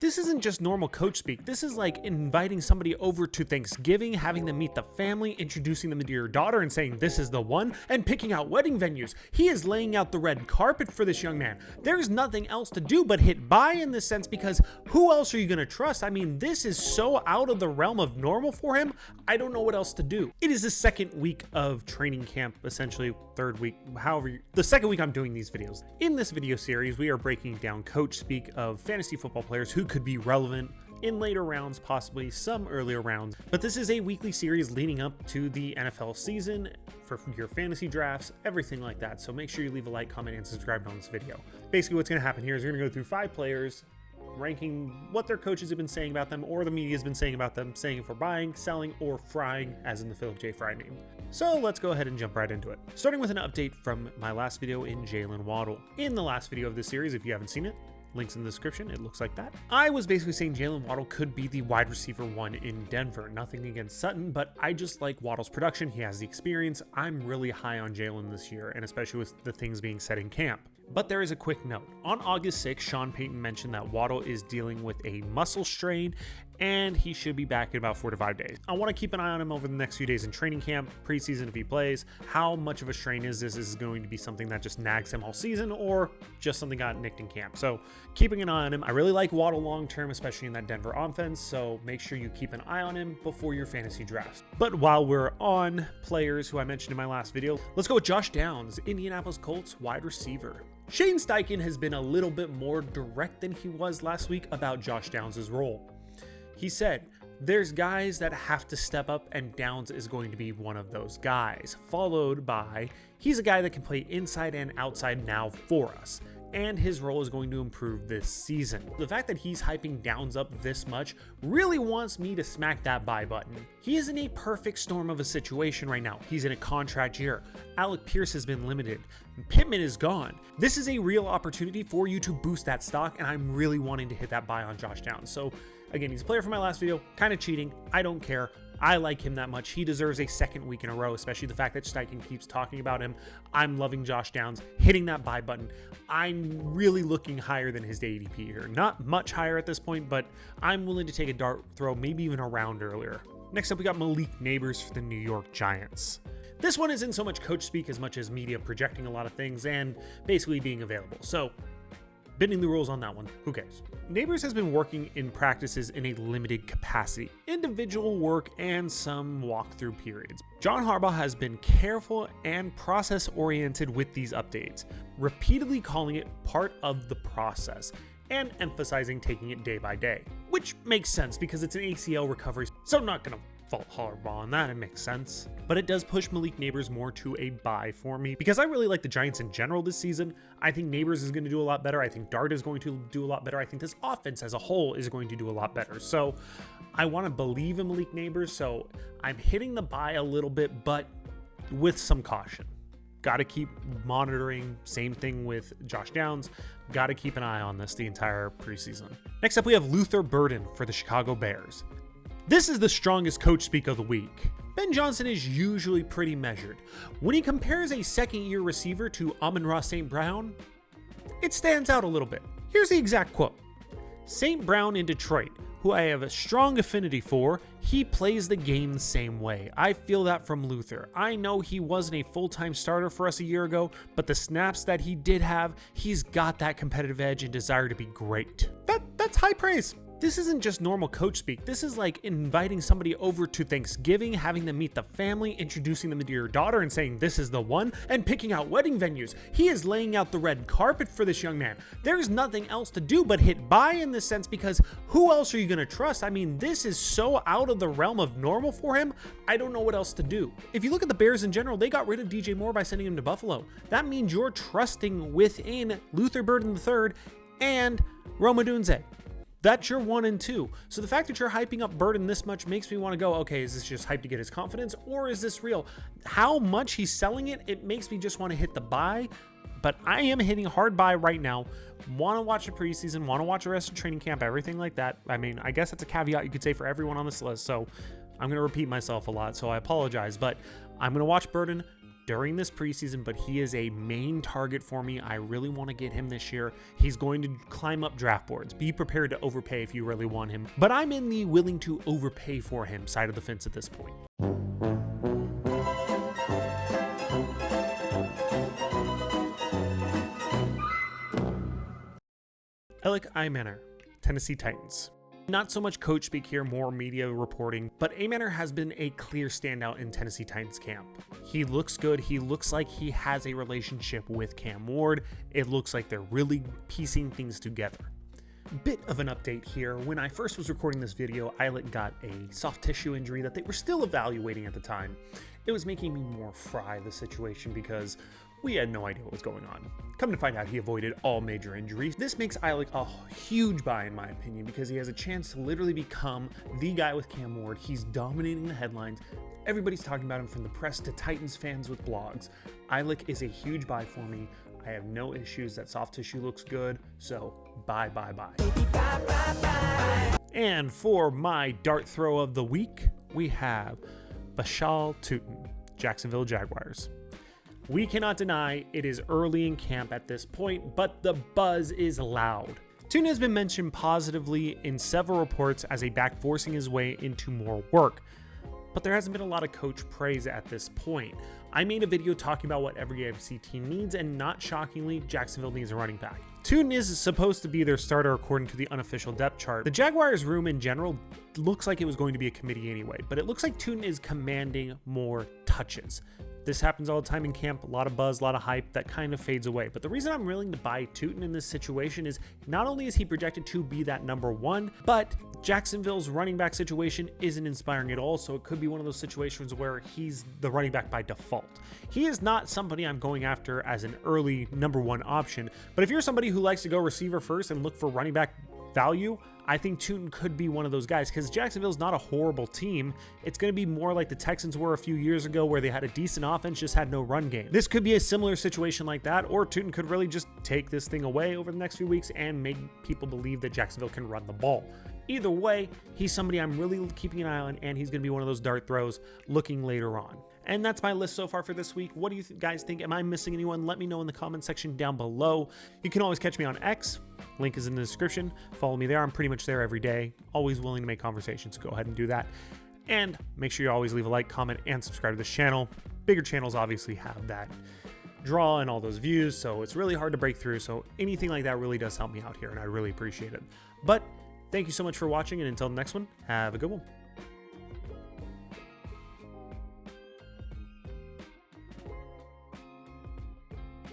This isn't just normal coach speak. This is like inviting somebody over to Thanksgiving, having them meet the family, introducing them to your daughter and saying this is the one, and picking out wedding venues. He is laying out the red carpet for this young man. There's nothing else to do but hit buy in this sense, because who else are you going to trust? I mean, this is so out of the realm of normal for him. I don't know what else to do. It is the second week of training camp, essentially third week, the second week I'm doing these videos. In this video series, we are breaking down coach speak of fantasy football players who could be relevant in later rounds, possibly some earlier rounds. But this is a weekly series leading up to the NFL season for your fantasy drafts, everything like that. So make sure you leave a like, comment, and subscribe on this video. Basically, what's going to happen here is we're going to go through 5 players, ranking what their coaches have been saying about them, or the media has been saying about them, saying if we're buying, selling, or frying, as in the Philip J. Fry meme. So let's go ahead and jump right into it. Starting with an update from my last video in Jaylen Waddle. In the last video of this series, if you haven't seen it, links in the description, it looks like that. I was basically saying Jaylen Waddle could be the wide receiver 1 in Denver. Nothing against Sutton, but I just like Waddle's production. He has the experience. I'm really high on Jaylen this year, and especially with the things being said in camp. But there is a quick note. On August 6th, Sean Payton mentioned that Waddle is dealing with a muscle strain and he should be back in about 4 to 5 days. I want to keep an eye on him over the next few days in training camp, preseason if he plays. How much of a strain is this? Is going to be something that just nags him all season, or just something got nicked in camp? So keeping an eye on him. I really like Waddle long term, especially in that Denver offense, so make sure you keep an eye on him before your fantasy drafts. But while we're on players who I mentioned in my last video, let's go with Josh Downs, Indianapolis Colts wide receiver. Shane Steichen has been a little bit more direct than he was last week about Josh Downs' role. He said, there's guys that have to step up, and Downs is going to be one of those guys, followed by, he's a guy that can play inside and outside now for us, and his role is going to improve this season. The fact that he's hyping Downs up this much really wants me to smack that buy button. He is in a perfect storm of a situation right now. He's in a contract year. Alec Pierce has been limited. Pittman is gone. This is a real opportunity for you to boost that stock, and I'm really wanting to hit that buy on Josh Downs. So again, he's a player from my last video, kind of cheating. I don't care. I like him that much. He deserves a second week in a row, especially the fact that Steichen keeps talking about him. I'm loving Josh Downs, hitting that buy button. I'm really looking higher than his ADP here. Not much higher at this point, but I'm willing to take a dart throw, maybe even a round earlier. Next up, we got Malik Nabers for the New York Giants. This one isn't so much coach speak as much as media projecting a lot of things and basically being available. So bending the rules on that one, who cares? Nabers has been working in practices in a limited capacity, individual work and some walkthrough periods. John Harbaugh has been careful and process-oriented with these updates, repeatedly calling it part of the process and emphasizing taking it day by day, which makes sense because it's an ACL recovery, so I'm not gonna fault Harbaugh on that, it makes sense. But it does push Malik Nabers more to a buy for me because I really like the Giants in general this season. I think Nabers is going to do a lot better. I think Dart is going to do a lot better. I think this offense as a whole is going to do a lot better. So I want to believe in Malik Nabers. So I'm hitting the buy a little bit, but with some caution. Got to keep monitoring. Same thing with Josh Downs. Got to keep an eye on this the entire preseason. Next up, we have Luther Burden for the Chicago Bears. This is the strongest coach speak of the week. Ben Johnson is usually pretty measured. When he compares a second-year receiver to Amon-Ra St. Brown, it stands out a little bit. Here's the exact quote. St. Brown in Detroit, who I have a strong affinity for, he plays the game the same way. I feel that from Luther. I know he wasn't a full-time starter for us a year ago, but the snaps that he did have, he's got that competitive edge and desire to be great. That's high praise. This isn't just normal coach speak. This is like inviting somebody over to Thanksgiving, having them meet the family, introducing them to your daughter and saying this is the one, and picking out wedding venues. He is laying out the red carpet for this young man. There's nothing else to do but hit buy in this sense, because who else are you going to trust? I mean, this is so out of the realm of normal for him. I don't know what else to do. If you look at the Bears in general, they got rid of DJ Moore by sending him to Buffalo. That means you're trusting within Luther Burden III and Rome Odunze. That's your 1 and 2. So the fact that you're hyping up Burden this much makes me want to go, okay, is this just hype to get his confidence, or is this real? How much he's selling it, it makes me just want to hit the buy. But I am hitting hard buy right now. Want to watch the preseason, want to watch the rest of training camp, everything like that. I mean, I guess that's a caveat you could say for everyone on this list. So I'm going to repeat myself a lot, so I apologize. But I'm going to watch Burden. during this preseason, but he is a main target for me. I really want to get him this year. He's going to climb up draft boards. Be prepared to overpay if you really want him, but I'm in the willing to overpay for him side of the fence at this point. Elic Ayomanor, Tennessee Titans. Not so much coach speak here, more media reporting, but Ayomanor has been a clear standout in Tennessee Titans camp. He looks good. He looks like he has a relationship with Cam Ward. It looks like they're really piecing things together. Bit of an update here. When I first was recording this video, Elic got a soft tissue injury that they were still evaluating at the time. It was making me more fry the situation because we had no idea what was going on. Come to find out, he avoided all major injuries. This makes Elic a huge buy in my opinion because he has a chance to literally become the guy with Cam Ward. He's dominating the headlines. Everybody's talking about him from the press to Titans fans with blogs. Elic is a huge buy for me. I have no issues. That soft tissue looks good. So bye. And for my dart throw of the week, we have Bashal Tutin, Jacksonville Jaguars. We cannot deny it is early in camp at this point, but the buzz is loud. Tutin has been mentioned positively in several reports as a back forcing his way into more work, but there hasn't been a lot of coach praise at this point. I made a video talking about what every AFC team needs, and not shockingly, Jacksonville needs a running back. Tutin is supposed to be their starter according to the unofficial depth chart. The Jaguars room in general looks like it was going to be a committee anyway, but it looks like Tutin is commanding more touches. This happens all the time in camp, a lot of buzz, a lot of hype that kind of fades away. But the reason I'm willing to buy Tutin in this situation is not only is he projected to be that number one, but Jacksonville's running back situation isn't inspiring at all. So it could be one of those situations where he's the running back by default. He is not somebody I'm going after as an early number one option. But if you're somebody who likes to go receiver first and look for running back value, I think Tutin could be one of those guys because Jacksonville's not a horrible team. It's going to be more like the Texans were a few years ago where they had a decent offense, just had no run game. This could be a similar situation like that, or Tutin could really just take this thing away over the next few weeks and make people believe that Jacksonville can run the ball. Either way, he's somebody I'm really keeping an eye on, and he's going to be one of those dart throws looking later on. And that's my list so far for this week. What do you guys think? Am I missing anyone? Let me know in the comment section down below. You can always catch me on X. Link is in the description. Follow me there. I'm pretty much there every day. Always willing to make conversations, so go ahead and do that. And make sure you always leave a like, comment, and subscribe to this channel. Bigger channels obviously have that draw and all those views, so it's really hard to break through. So anything like that really does help me out here, and I really appreciate it. But thank you so much for watching, and until the next one, have a good one.